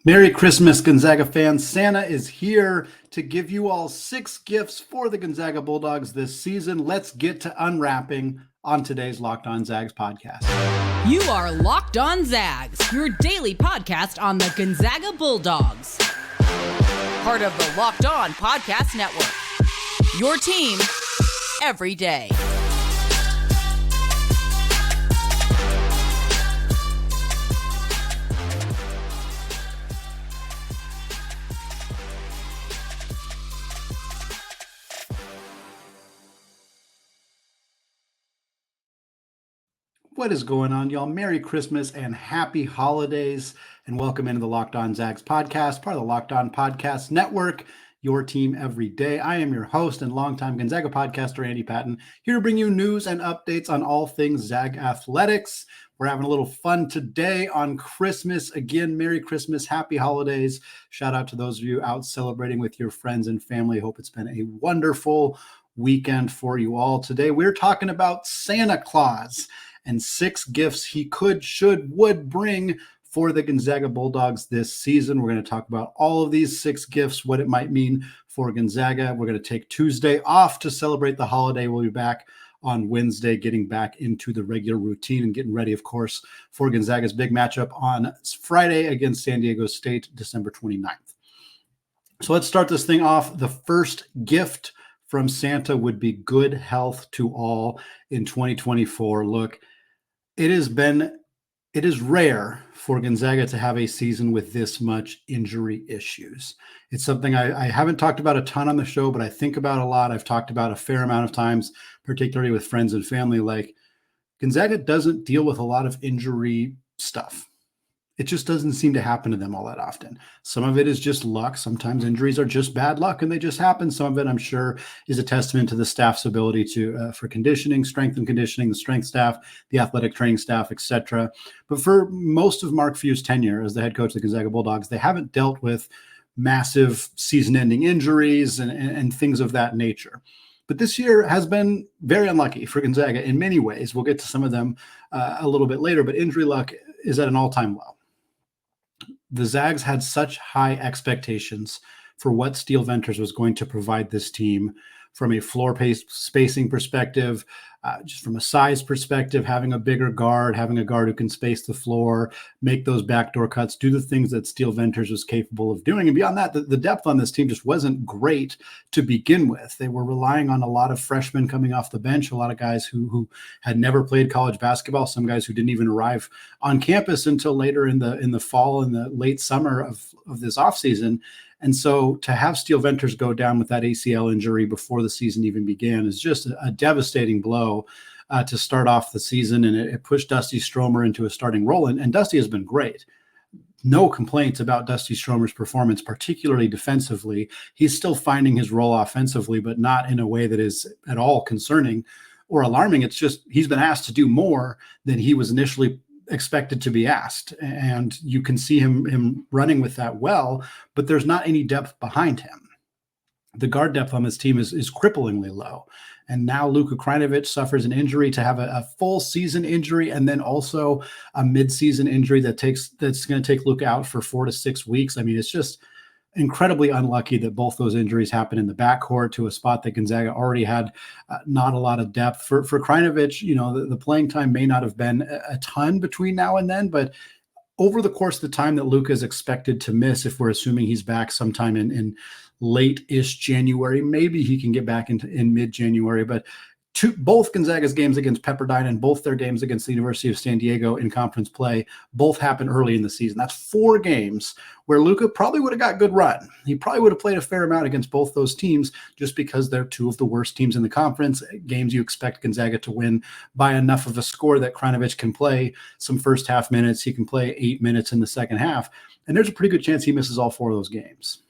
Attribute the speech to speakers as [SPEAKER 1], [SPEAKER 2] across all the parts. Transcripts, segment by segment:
[SPEAKER 1] Merry Christmas, Gonzaga fans. Santa is here to give you all 6 gifts for the Gonzaga Bulldogs this season. Let's get to unwrapping on today's Locked On Zags podcast.
[SPEAKER 2] You are Locked On Zags, your daily podcast on the Gonzaga Bulldogs. Part of the Locked On Podcast Network. Your team every day.
[SPEAKER 1] What is going on, y'all? Merry Christmas and happy holidays, and welcome into the Locked On Zags podcast, part of the Locked On Podcast Network, your team every day. I am your host and longtime Gonzaga podcaster, Andy Patton, here to bring you news and updates on all things Zag athletics. We're having a little fun today on Christmas. Again, Merry Christmas, happy holidays. Shout out to those of you out celebrating with your friends and family. Hope it's been a wonderful weekend for you all. Today, we're talking about Santa Claus and 6 gifts he could, should, would bring for the Gonzaga Bulldogs this season. We're going to talk about all of these 6 gifts, what it might mean for Gonzaga. We're going to take Tuesday off to celebrate the holiday. We'll be back on Wednesday, getting back into the regular routine and getting ready, of course, for Gonzaga's big matchup on Friday against San Diego State, December 29th. So let's start this thing off. The first gift from Santa would be good health to all in 2024. Look, it is rare for Gonzaga to have a season with this much injury issues. It's something I haven't talked about a ton on the show, but I think about a lot. I've talked about a fair amount of times, particularly with friends and family. Like, Gonzaga doesn't deal with a lot of injury stuff. It just doesn't seem to happen to them all that often. Some of it is just luck. Sometimes injuries are just bad luck and they just happen. Some of it, I'm sure, is a testament to the staff's ability to for conditioning, strength and conditioning, the strength staff, the athletic training staff, etc. But for most of Mark Few's tenure as the head coach of the Gonzaga Bulldogs, they haven't dealt with massive season-ending injuries and things of that nature. But this year has been very unlucky for Gonzaga in many ways. We'll get to some of them a little bit later, but injury luck is at an all-time low. The Zags had such high expectations for what Steel Venters was going to provide this team from a floor spacing perspective, just from a size perspective, having a bigger guard, having a guard who can space the floor, make those backdoor cuts, do the things that Steel Venters was capable of doing. And beyond that, the depth on this team just wasn't great to begin with. They were relying on a lot of freshmen coming off the bench, a lot of guys who had never played college basketball, some guys who didn't even arrive on campus until later in the fall and the late summer of this offseason. And so to have Steel Venters go down with that ACL injury before the season even began is just a devastating blow to start off the season. And it pushed Dusty Stromer into a starting role. And Dusty has been great. No complaints about Dusty Stromer's performance, particularly defensively. He's still finding his role offensively, but not in a way that is at all concerning or alarming. It's just he's been asked to do more than he was initially expected to be asked, and you can see him running with that well, but there's not any depth behind him. The guard depth on this team is cripplingly low, and now Luka Krajinovic suffers an injury to have a full season injury and then also a mid-season injury that's going to take Luka out for 4 to 6 weeks. I mean, it's just incredibly unlucky that both those injuries happened in the backcourt to a spot that Gonzaga already had not a lot of depth. For Krajinovic, the playing time may not have been a ton between now and then, but over the course of the time that Luka is expected to miss, if we're assuming he's back sometime in late-ish January, maybe he can get back in mid-January, but both Gonzaga's games against Pepperdine and both their games against the University of San Diego in conference play both happened early in the season. That's 4 games where Luka probably would have got good run. He probably would have played a fair amount against both those teams just because they're 2 of the worst teams in the conference, games you expect Gonzaga to win by enough of a score that Krajinovic can play some first half minutes. He can play 8 minutes in the second half, and there's a pretty good chance he misses all 4 of those games.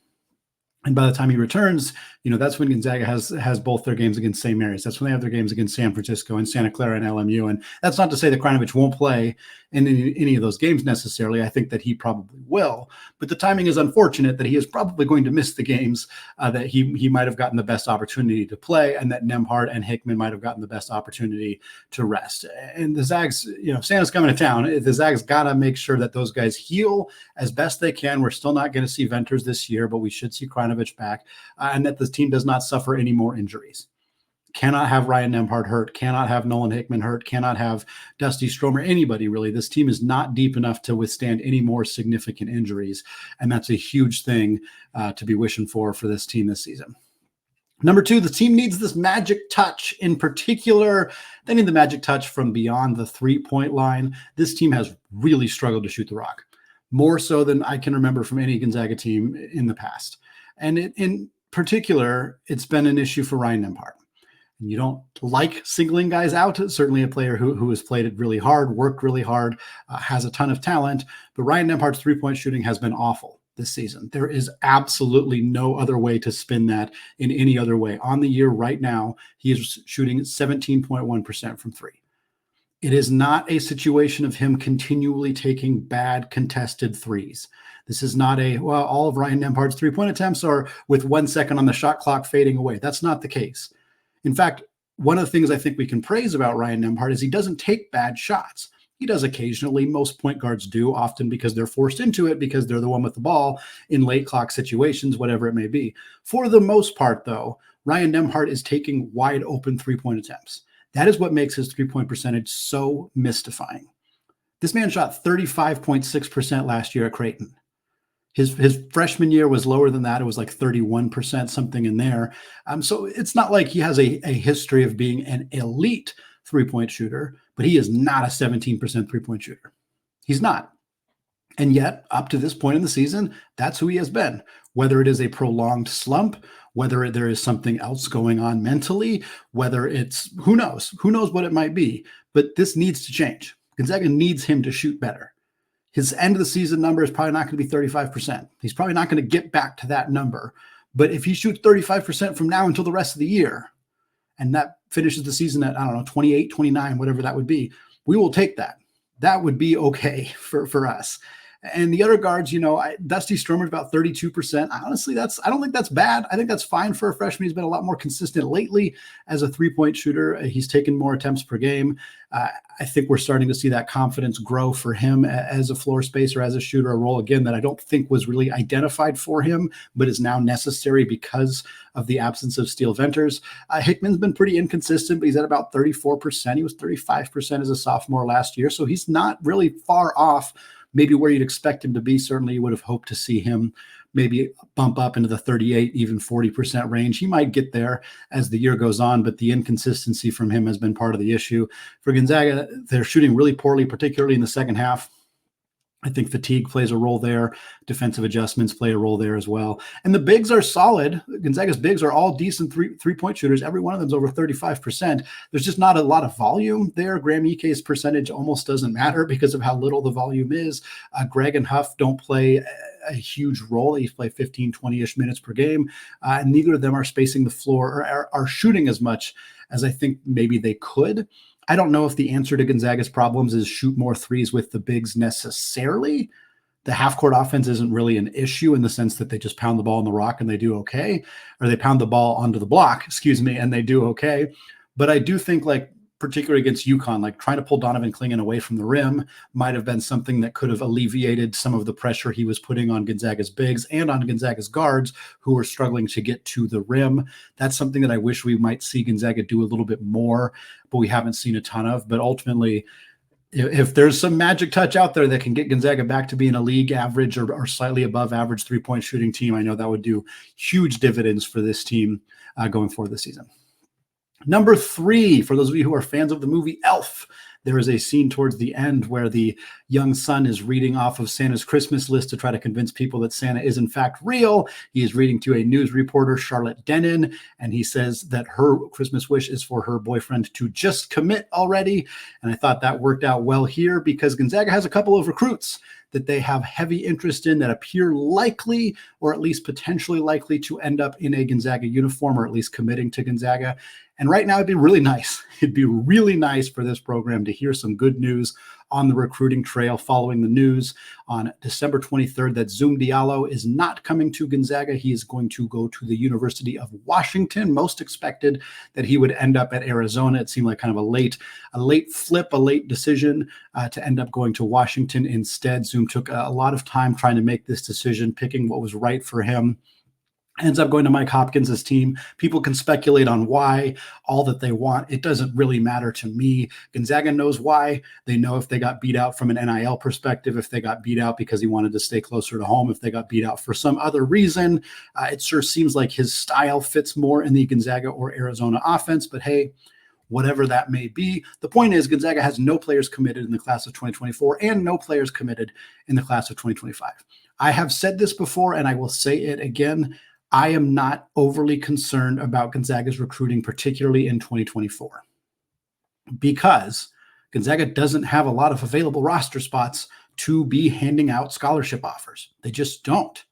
[SPEAKER 1] And by the time he returns, that's when Gonzaga has both their games against St. Mary's. That's when they have their games against San Francisco and Santa Clara and LMU. And that's not to say that Krajinovic won't play in any of those games necessarily. I think that he probably will. But the timing is unfortunate that he is probably going to miss the games that he might have gotten the best opportunity to play, and that Nembhard and Hickman might have gotten the best opportunity to rest. And the Zags, Santa's coming to town. The Zags got to make sure that those guys heal as best they can. We're still not going to see Venters this year, but we should see Krajinovic back, and that the team does not suffer any more injuries. Cannot have Ryan Nembhard hurt, cannot have Nolan Hickman hurt, cannot have Dusty Stromer, anybody really. This team is not deep enough to withstand any more significant injuries, and that's a huge thing to be wishing for this team this season. Number 2, the team needs this magic touch. In particular, they need the magic touch from beyond the three-point line. This team has really struggled to shoot the rock, more so than I can remember from any Gonzaga team in the past. And in particular, it's been an issue for Ryan Nembhard. You don't like singling guys out. Certainly a player who has played it really hard, worked really hard, has a ton of talent. But Ryan Nembhard's three-point shooting has been awful this season. There is absolutely no other way to spin that in any other way. On the year right now, he is shooting 17.1% from three. It is not a situation of him continually taking bad contested threes. This is not all of Ryan Nembhard's three-point attempts are with 1 second on the shot clock fading away. That's not the case. In fact, one of the things I think we can praise about Ryan Nembhard is he doesn't take bad shots. He does occasionally. Most point guards do, often because they're forced into it because they're the one with the ball in late clock situations, whatever it may be. For the most part, though, Ryan Nembhard is taking wide open three-point attempts. That is what makes his three-point percentage so mystifying. This man shot 35.6% last year at Creighton. His freshman year was lower than that. It was like 31%, something in there. So it's not like he has a history of being an elite three-point shooter, but he is not a 17% three-point shooter. He's not. And yet, up to this point in the season, that's who he has been. Whether it is a prolonged slump, whether there is something else going on mentally, whether it's, who knows what it might be. But this needs to change. Gonzaga needs him to shoot better. His end of the season number is probably not going to be 35%. He's probably not going to get back to that number. But if he shoots 35% from now until the rest of the year, and that finishes the season at, 28, 29, whatever that would be, we will take that. That would be okay for us. And the other guards, Dusty Stromer's about 32%. Honestly, I don't think that's bad. I think that's fine for a freshman. He's been a lot more consistent lately as a three-point shooter. He's taken more attempts per game. I think we're starting to see that confidence grow for him as a floor spacer, as a shooter, a role, again, that I don't think was really identified for him, but is now necessary because of the absence of Steele Venters. Hickman's been pretty inconsistent, but he's at about 34%. He was 35% as a sophomore last year, so he's not really far off maybe where you'd expect him to be. Certainly you would have hoped to see him maybe bump up into the 38, even 40% range. He might get there as the year goes on, but the inconsistency from him has been part of the issue. For Gonzaga, they're shooting really poorly, particularly in the second half. I think fatigue plays a role there. Defensive adjustments play a role there as well. And the bigs are solid. Gonzaga's bigs are all decent three-point shooters. Every one of them is over 35%. There's just not a lot of volume there. Graham Ike's percentage almost doesn't matter because of how little the volume is. Greg and Huff don't play a huge role. They play 15, 20-ish minutes per game. And neither of them are spacing the floor or are shooting as much as I think maybe they could. I don't know if the answer to Gonzaga's problems is shoot more threes with the bigs necessarily. The half-court offense isn't really an issue in the sense that they just pound the ball on the rock and they do okay, or they pound the ball onto the block, and they do okay. But I do think, particularly against UConn, trying to pull Donovan Clingan away from the rim might have been something that could have alleviated some of the pressure he was putting on Gonzaga's bigs and on Gonzaga's guards who were struggling to get to the rim. That's something that I wish we might see Gonzaga do a little bit more, but we haven't seen a ton of. But ultimately, if there's some magic touch out there that can get Gonzaga back to being a league average or slightly above average three-point shooting team, I know that would do huge dividends for this team going forward this season. Number 3, for those of you who are fans of the movie Elf, there is a scene towards the end where the young son is reading off of Santa's Christmas list to try to convince people that Santa is in fact real. He is reading to a news reporter, Charlotte Denon, and he says that her Christmas wish is for her boyfriend to just commit already. And I thought that worked out well here because Gonzaga has a couple of recruits that they have heavy interest in that appear likely, or at least potentially likely, to end up in a Gonzaga uniform, or at least committing to Gonzaga. And right now, it'd be really nice. It'd be really nice for this program to hear some good news on the recruiting trail following the news on December 23rd that Zoom Diallo is not coming to Gonzaga. He is going to go to the University of Washington. Most expected that he would end up at Arizona. It seemed like kind of a late flip, a late decision to end up going to Washington instead. Zoom took a lot of time trying to make this decision, picking what was right for him. Ends up going to Mike Hopkins' team. People can speculate on why, all that they want. It doesn't really matter to me. Gonzaga knows why. They know if they got beat out from an NIL perspective, if they got beat out because he wanted to stay closer to home, if they got beat out for some other reason. It sure seems like his style fits more in the Gonzaga or Arizona offense, but hey, whatever that may be. The point is Gonzaga has no players committed in the class of 2024 and no players committed in the class of 2025. I have said this before, and I will say it again. I am not overly concerned about Gonzaga's recruiting, particularly in 2024, because Gonzaga doesn't have a lot of available roster spots to be handing out scholarship offers. They just don't.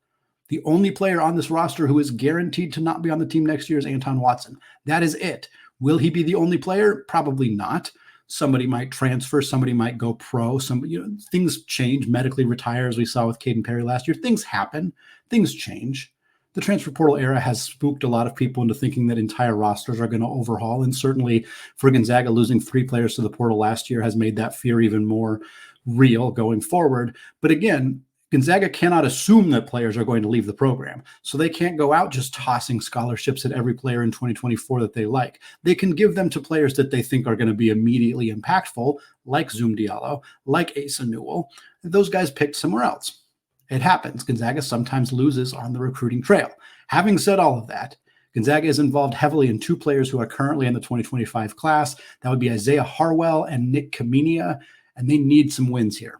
[SPEAKER 1] The only player on this roster who is guaranteed to not be on the team next year is Anton Watson. That is it. Will he be the only player? Probably not. Somebody might transfer. Somebody might go pro. Things change. Medically retire, as we saw with Caden Perry last year. Things happen. Things change. The transfer portal era has spooked a lot of people into thinking that entire rosters are going to overhaul. And certainly for Gonzaga, losing 3 players to the portal last year has made that fear even more real going forward. But again, Gonzaga cannot assume that players are going to leave the program. So they can't go out just tossing scholarships at every player in 2024 that they like. They can give them to players that they think are going to be immediately impactful, like Zoom Diallo, like Asa Newell. Those guys picked somewhere else. It happens. Gonzaga sometimes loses on the recruiting trail. Having said all of that, Gonzaga is involved heavily in 2 players who are currently in the 2025 class. That would be Isaiah Harwell and Nick Kamenia, and they need some wins here.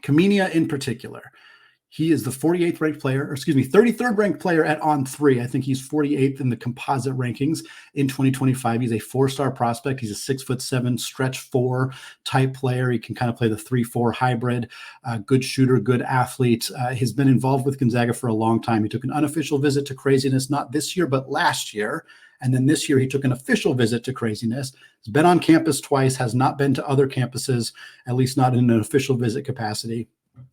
[SPEAKER 1] Kamenia in particular. He is the 33rd ranked player at On3. I think he's 48th in the composite rankings in 2025. He's a 4-star prospect. He's a 6'7" stretch 4 type player. He can kind of play the 3-4 hybrid. Good shooter, good athlete. He's been involved with Gonzaga for a long time. He took an unofficial visit to Craziness, not this year, but last year. And then this year, he took an official visit to Craziness. He's been on campus twice, has not been to other campuses, at least not in an official visit capacity.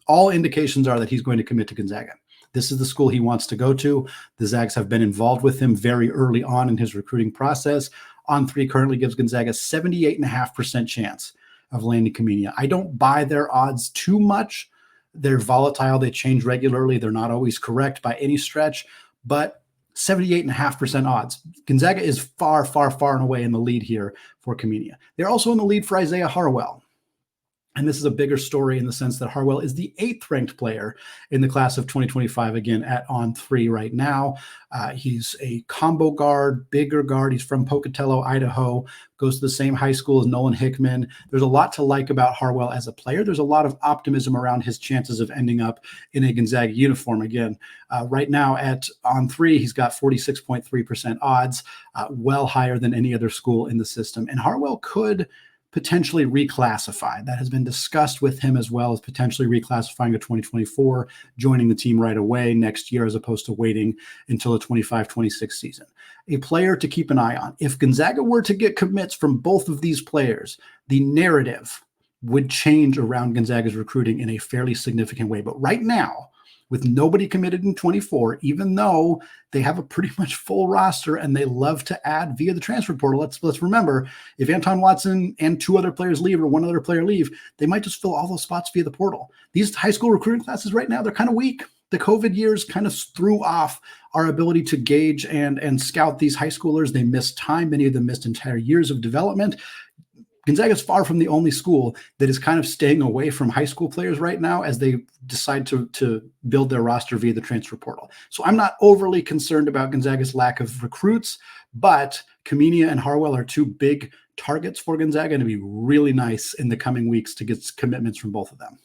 [SPEAKER 1] All indications are that he's going to commit to Gonzaga. This is the school he wants to go to. The Zags have been involved with him very early on in his recruiting process. On3 currently gives Gonzaga 78.5% chance of landing Kamenia. I don't buy their odds too much. They're volatile. They change regularly. They're not always correct by any stretch, but 78.5% odds. Gonzaga is far, far, far and away in the lead here for Kamenia. They're also in the lead for Isaiah Harwell. And this is a bigger story in the sense that Harwell is the 8th ranked player in the class of 2025, again, at On3 right now. He's a combo guard, bigger guard. He's from Pocatello, Idaho, goes to the same high school as Nolan Hickman. There's a lot to like about Harwell as a player. There's a lot of optimism around his chances of ending up in a Gonzaga uniform. Again, right now at On3, he's got 46.3% odds, well higher than any other school in the system. And Harwell could potentially reclassify. That has been discussed with him as well, as potentially reclassifying to 2024, joining the team right away next year as opposed to waiting until the 25-26 season. A player to keep an eye on. If Gonzaga were to get commits from both of these players, the narrative would change around Gonzaga's recruiting in a fairly significant way. But right now, with nobody committed in 24, even though they have a pretty much full roster and they love to add via the transfer portal. Let's remember, if Anton Watson and 2 other players leave or 1 other player leave, they might just fill all those spots via the portal. These high school recruiting classes right now, they're kind of weak. The COVID years kind of threw off our ability to gauge and scout these high schoolers. They missed time. Many of them missed entire years of development. Gonzaga is far from the only school that is kind of staying away from high school players right now as they decide to build their roster via the transfer portal. So I'm not overly concerned about Gonzaga's lack of recruits, but Kamenia and Harwell are 2 big targets for Gonzaga, and it'd be really nice in the coming weeks to get commitments from both of them.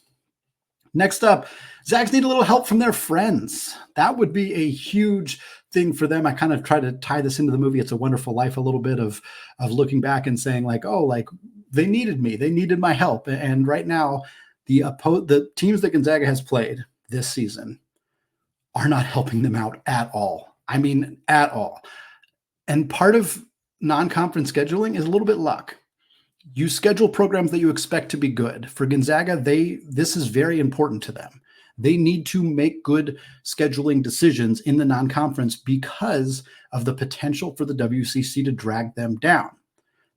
[SPEAKER 1] Next up, Zags need a little help from their friends. That would be a huge thing for them. I kind of try to tie this into the movie It's a Wonderful Life a little bit of looking back and saying like, oh, like they needed me. They needed my help. And right now, The teams that Gonzaga has played this season are not helping them out at all. I mean, at all. And part of non-conference scheduling is a little bit luck. You schedule programs that you expect to be good. For Gonzaga, this is very important to them. They need to make good scheduling decisions in the non-conference because of the potential for the WCC to drag them down.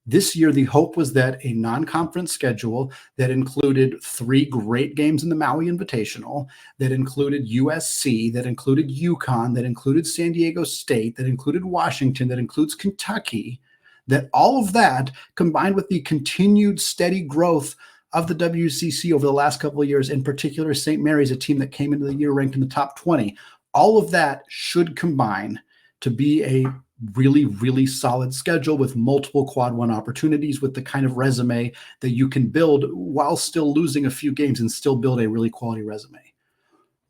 [SPEAKER 1] This year, the hope was that a non-conference schedule that included 3 great games in the Maui Invitational, that included USC, that included UConn, that included San Diego State, that included Washington, that includes Kentucky, that all of that combined with the continued steady growth of the WCC over the last couple of years, in particular St. Mary's, a team that came into the year ranked in the top 20, all of that should combine to be a really, really solid schedule with multiple quad one opportunities, with the kind of resume that you can build while still losing a few games and still build a really quality resume.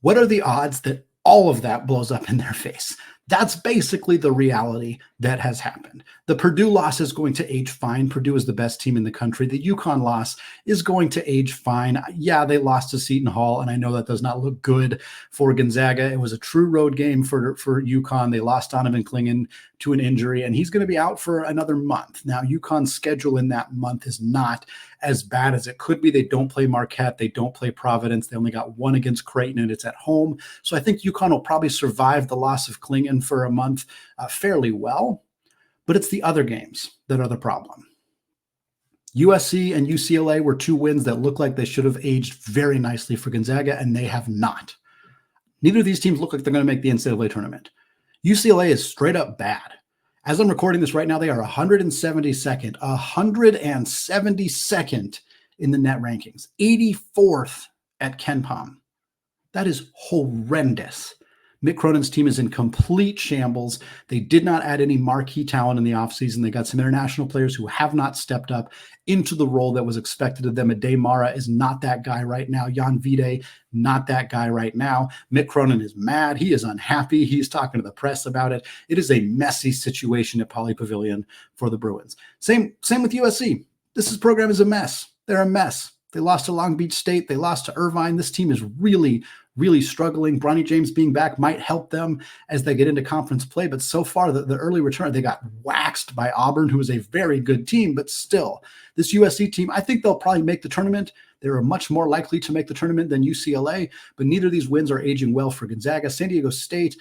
[SPEAKER 1] What are the odds that all of that blows up in their face? That's basically the reality that has happened. The Purdue loss is going to age fine. Purdue is the best team in the country. The UConn loss is going to age fine. Yeah, they lost to Seton Hall, and I know that does not look good for Gonzaga. It was a true road game for UConn. They lost Donovan Clingan to an injury, and he's going to be out for another month. Now, UConn's schedule in that month is not as bad as it could be. They don't play Marquette. They don't play Providence. They only got one against Creighton, and it's at home. So I think UConn will probably survive the loss of Clingan for a month fairly well. But it's the other games that are the problem. USC and UCLA were 2 wins that look like they should have aged very nicely for Gonzaga, and they have not. Neither of these teams look like they're going to make the NCAA tournament. UCLA is straight up bad. As I'm recording this right now, they are 172nd in the net rankings, 84th at KenPom. That is horrendous. Mick Cronin's team is in complete shambles. They did not add any marquee talent in the offseason. They got some international players who have not stepped up into the role that was expected of them. Ade Mara is not that guy right now. Jan Vide, not that guy right now. Mick Cronin is mad. He is unhappy. He's talking to the press about it. It is a messy situation at Pauley Pavilion for the Bruins. Same with USC. This program is a mess. They're a mess. They lost to Long Beach State. They lost to Irvine. This team is really, really struggling. Bronny James being back might help them as they get into conference play. But so far, the early return, they got waxed by Auburn, who is a very good team. But still, this USC team, I think they'll probably make the tournament. They're much more likely to make the tournament than UCLA. But neither of these wins are aging well for Gonzaga. San Diego State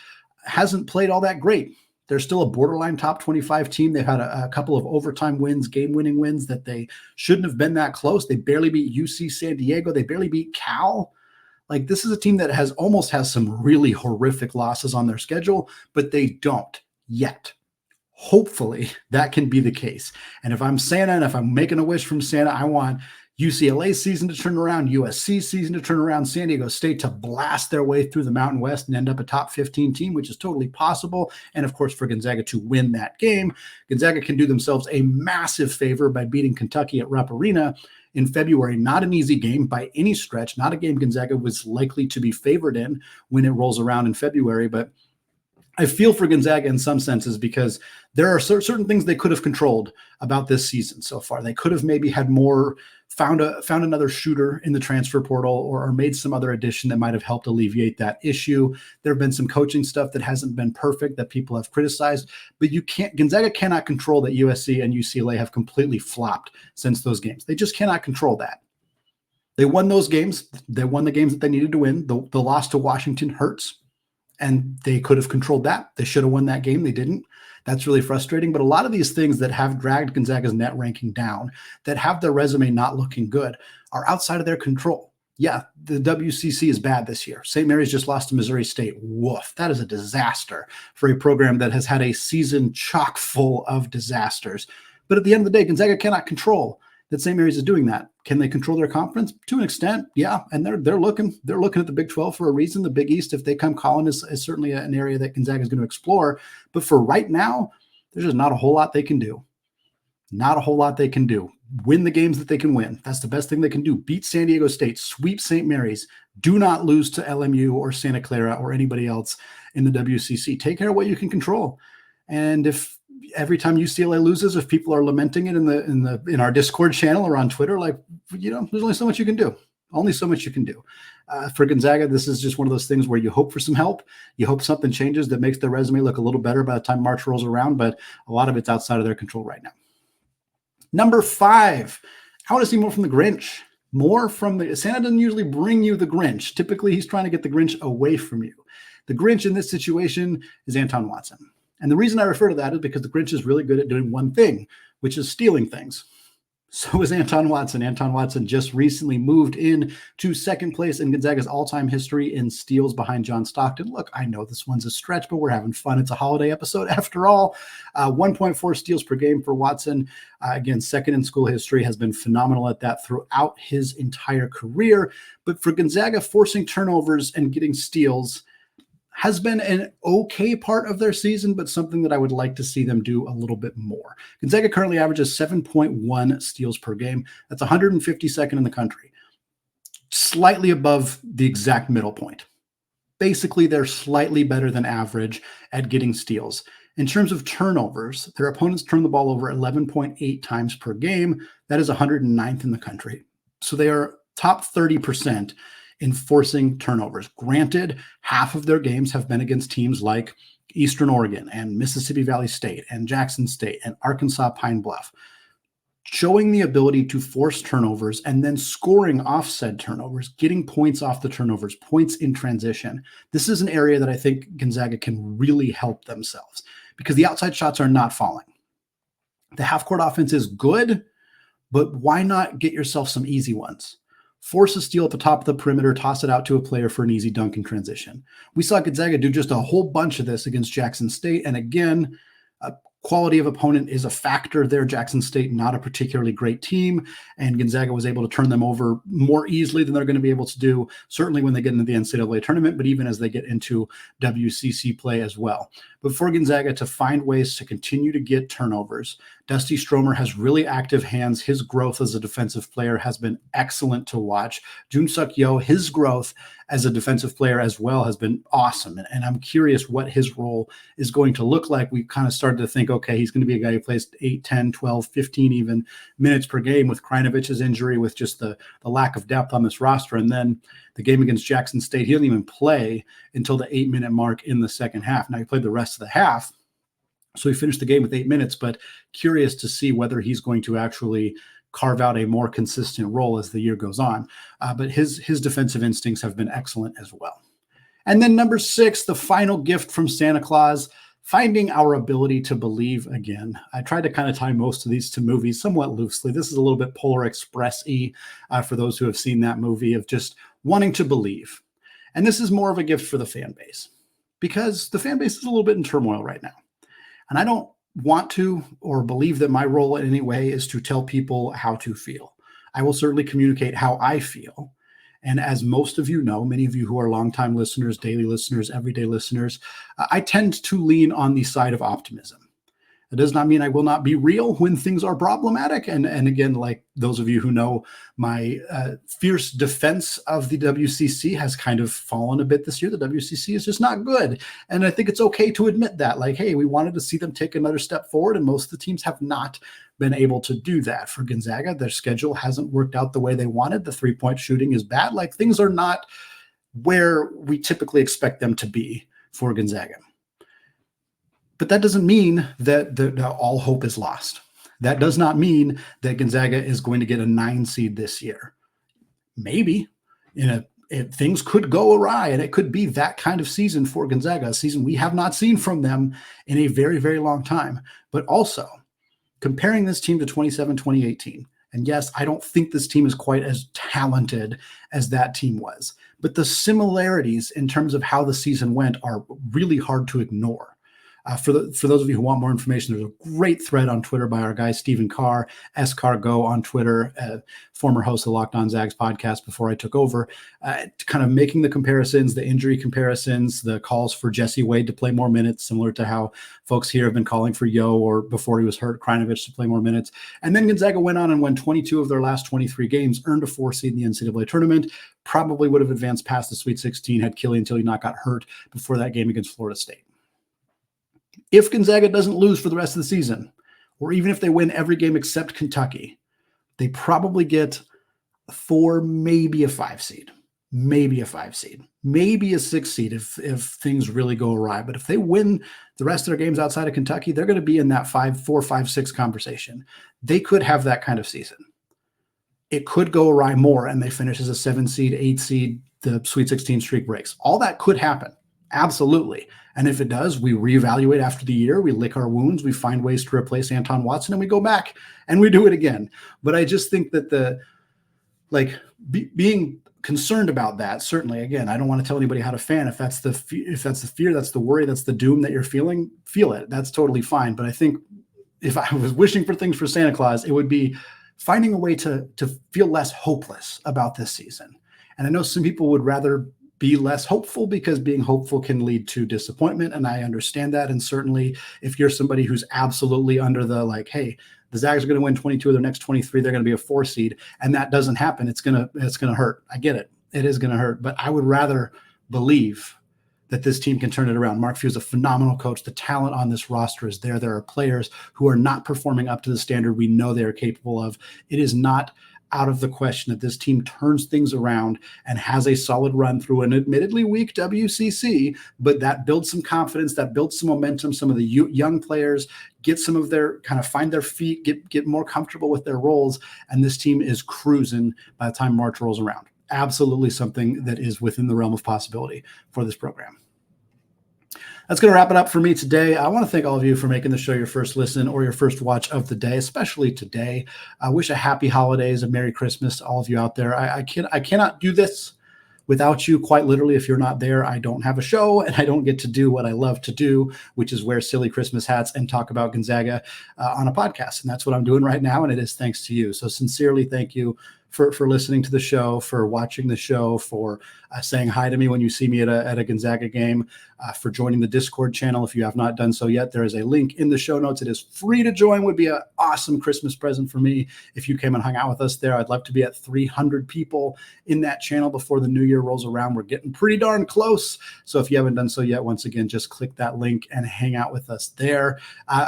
[SPEAKER 1] hasn't played all that great. They're still a borderline top 25 team. They've had a couple of overtime wins, game-winning wins that they shouldn't have been that close. They barely beat UC San Diego. They barely beat Cal. Like, this is a team that almost has some really horrific losses on their schedule, but they don't yet. Hopefully that can be the case. And if I'm Santa and if I'm making a wish from Santa, I want UCLA season to turn around, USC season to turn around, San Diego State to blast their way through the Mountain West and end up a top 15 team, which is totally possible. And of course, for Gonzaga to win that game, Gonzaga can do themselves a massive favor by beating Kentucky at Rupp Arena in February. Not an easy game by any stretch, not a game Gonzaga was likely to be favored in when it rolls around in February, but I feel for Gonzaga in some senses because there are certain things they could have controlled about this season so far. They could have maybe had more, found another shooter in the transfer portal or made some other addition that might have helped alleviate that issue. There have been some coaching stuff that hasn't been perfect that people have criticized, but Gonzaga cannot control that USC and UCLA have completely flopped since those games. They just cannot control that. They won those games. They won the games that they needed to win. The loss to Washington hurts. And they could have controlled that. They should have won that game. They didn't. That's really frustrating. But a lot of these things that have dragged Gonzaga's net ranking down, that have their resume not looking good, are outside of their control. Yeah, the WCC is bad this year. St. Mary's just lost to Missouri State. Woof. That is a disaster for a program that has had a season chock full of disasters. But at the end of the day, Gonzaga cannot control that St. Mary's is doing that. Can they control their conference? To an extent, yeah. And they're looking at the Big 12 for a reason. The Big East, if they come calling, is certainly an area that Gonzaga is going to explore. But for right now, there's just not a whole lot they can do. Not a whole lot they can do. Win the games that they can win. That's the best thing they can do. Beat San Diego State, sweep St. Mary's. Do not lose to LMU or Santa Clara or anybody else in the WCC. Take care of what you can control. And if every time UCLA loses, if people are lamenting it in our Discord channel or on Twitter, there's only so much you can do. Only so much you can do. For Gonzaga, this is just one of those things where you hope for some help. You hope something changes that makes their resume look a little better by the time March rolls around, but a lot of it's outside of their control right now. Number 5, I want to see more from the Grinch. More from the Santa doesn't usually bring you the Grinch. Typically, he's trying to get the Grinch away from you. The Grinch in this situation is Anton Watson. And the reason I refer to that is because the Grinch is really good at doing one thing, which is stealing things. So is Anton Watson. Anton Watson just recently moved in to second place in Gonzaga's all-time history in steals behind John Stockton. Look, I know this one's a stretch, but we're having fun. It's a holiday episode after all. 1.4 steals per game for Watson. Again, second in school history, has been phenomenal at that throughout his entire career. But for Gonzaga, forcing turnovers and getting steals has been an okay part of their season, but something that I would like to see them do a little bit more. Gonzaga currently averages 7.1 steals per game. That's 152nd in the country, slightly above the exact middle point. Basically, they're slightly better than average at getting steals. In terms of turnovers, their opponents turn the ball over 11.8 times per game. That is 109th in the country. So they are top 30% in forcing turnovers. Granted, half of their games have been against teams like Eastern Oregon and Mississippi Valley State and Jackson State and Arkansas Pine Bluff. Showing the ability to force turnovers and then scoring off said turnovers, getting points off the turnovers, points in transition. This is an area that I think Gonzaga can really help themselves because the outside shots are not falling. The half-court offense is good, but why not get yourself some easy ones? Force a steal at the top of the perimeter, toss it out to a player for an easy dunk in transition. We saw Gonzaga do just a whole bunch of this against Jackson State. And again, quality of opponent is a factor there. Jackson State, not a particularly great team, and Gonzaga was able to turn them over more easily than they're going to be able to do, certainly when they get into the NCAA tournament, but even as they get into WCC play as well. But for Gonzaga to find ways to continue to get turnovers, Dusty Stromer has really active hands. His growth as a defensive player has been excellent to watch. Jun-Suk Yo, his growth as a defensive player as well has been awesome. And I'm curious what his role is going to look like. We kind of started to think, okay, he's going to be a guy who plays 8, 10, 12, 15 even minutes per game with Krajinovich's injury, with just the lack of depth on this roster. And then the game against Jackson State, he didn't even play until the 8-minute mark in the second half. Now he played the rest of the half, so he finished the game with 8 minutes, but curious to see whether he's going to actually carve out a more consistent role as the year goes on. But his defensive instincts have been excellent as well. And then number 6, the final gift from Santa Claus, finding our ability to believe again. I tried to kind of tie most of these to movies somewhat loosely. This is a little bit Polar Express-y for those who have seen that movie, of just wanting to believe. And this is more of a gift for the fan base, because the fan base is a little bit in turmoil right now. And I don't want to or believe that my role in any way is to tell people how to feel. I will certainly communicate how I feel. And as most of you know, many of you who are longtime listeners, daily listeners, everyday listeners, I tend to lean on the side of optimism. It does not mean I will not be real when things are problematic. And again, like those of you who know, my fierce defense of the WCC has kind of fallen a bit this year. The WCC is just not good. And I think it's okay to admit that. Like, hey, we wanted to see them take another step forward, and most of the teams have not been able to do that. For Gonzaga, their schedule hasn't worked out the way they wanted. The three-point shooting is bad. Like, things are not where we typically expect them to be for Gonzaga. But that doesn't mean that all hope is lost. That does not mean that Gonzaga is going to get a 9 seed this year. Maybe things could go awry, and it could be that kind of season for Gonzaga, a season we have not seen from them in a very, very long time. But also, comparing this team to 2018, and yes, I don't think this team is quite as talented as that team was, but the similarities in terms of how the season went are really hard to ignore. For those of you who want more information, there's a great thread on Twitter by our guy, Stephen Carr, SCarGo on Twitter, former host of the Locked On Zags podcast before I took over, kind of making the comparisons, the injury comparisons, the calls for Jesse Wade to play more minutes, similar to how folks here have been calling for Yo, or before he was hurt, Krajinovic to play more minutes. And then Gonzaga went on and won 22 of their last 23 games, earned a 4 seed in the NCAA tournament, probably would have advanced past the Sweet 16 had Killian Tilly not got hurt before that game against Florida State. If Gonzaga doesn't lose for the rest of the season, or even if they win every game except Kentucky, they probably get 4, maybe a 5 seed, maybe a 5 seed, maybe a 6 seed if things really go awry. But if they win the rest of their games outside of Kentucky, they're going to be in that 4, 5, 6 conversation. They could have that kind of season. It could go awry more and they finish as a 7 seed, 8 seed, the Sweet 16 streak breaks. All that could happen. Absolutely. And if it does, we reevaluate after the year, we lick our wounds, we find ways to replace Anton Watson, and we go back and we do it again. But I just think that being concerned about that, certainly, again, I don't want to tell anybody how to fan. If that's the fear, that's the worry, that's the doom that you're feeling, feel it. That's totally fine. But I think if I was wishing for things for Santa Claus, it would be finding a way to feel less hopeless about this season. And I know some people would rather be less hopeful because being hopeful can lead to disappointment. And I understand that. And certainly if you're somebody who's absolutely under the hey, the Zags are going to win 22 of their next 23, they're going to be a 4 seed, and that doesn't happen, it's going to hurt. I get it. It is going to hurt. But I would rather believe that this team can turn it around. Mark Few is a phenomenal coach. The talent on this roster is there. There are players who are not performing up to the standard we know they are capable of. It is not out of the question that this team turns things around and has a solid run through an admittedly weak WCC, but that builds some confidence, that builds some momentum. Some of the young players get some of their find their feet, get more comfortable with their roles, and this team is cruising by the time March rolls around. Absolutely something that is within the realm of possibility for this program. That's going to wrap it up for me today. I want to thank all of you for making the show your first listen or your first watch of the day, especially today. I wish a happy holidays, a Merry Christmas to all of you out there. I cannot do this without you. Quite literally, if you're not there, I don't have a show and I don't get to do what I love to do, which is wear silly Christmas hats and talk about Gonzaga on a podcast. And that's what I'm doing right now. And it is thanks to you. So sincerely, thank you for listening to the show, for watching the show, for saying hi to me when you see me at a Gonzaga game, for joining the Discord channel. If you have not done so yet, there is a link in the show notes. It is free to join. Would be an awesome Christmas present for me if you came and hung out with us there. I'd love to be at 300 people in that channel before the new year rolls around. We're getting pretty darn close. So if you haven't done so yet, once again, just click that link and hang out with us there.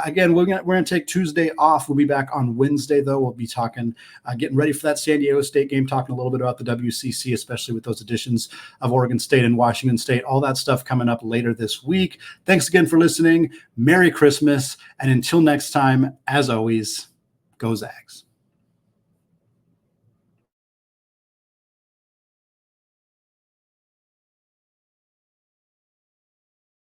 [SPEAKER 1] Again, we're going to take Tuesday off. We'll be back on Wednesday, though. We'll be talking, getting ready for that San Diego State game, talking a little bit about the WCC, especially with those additions of Oregon State and Washington State, all that stuff coming up later this week. Thanks again for listening. Merry Christmas. And until next time, as always, go Zags.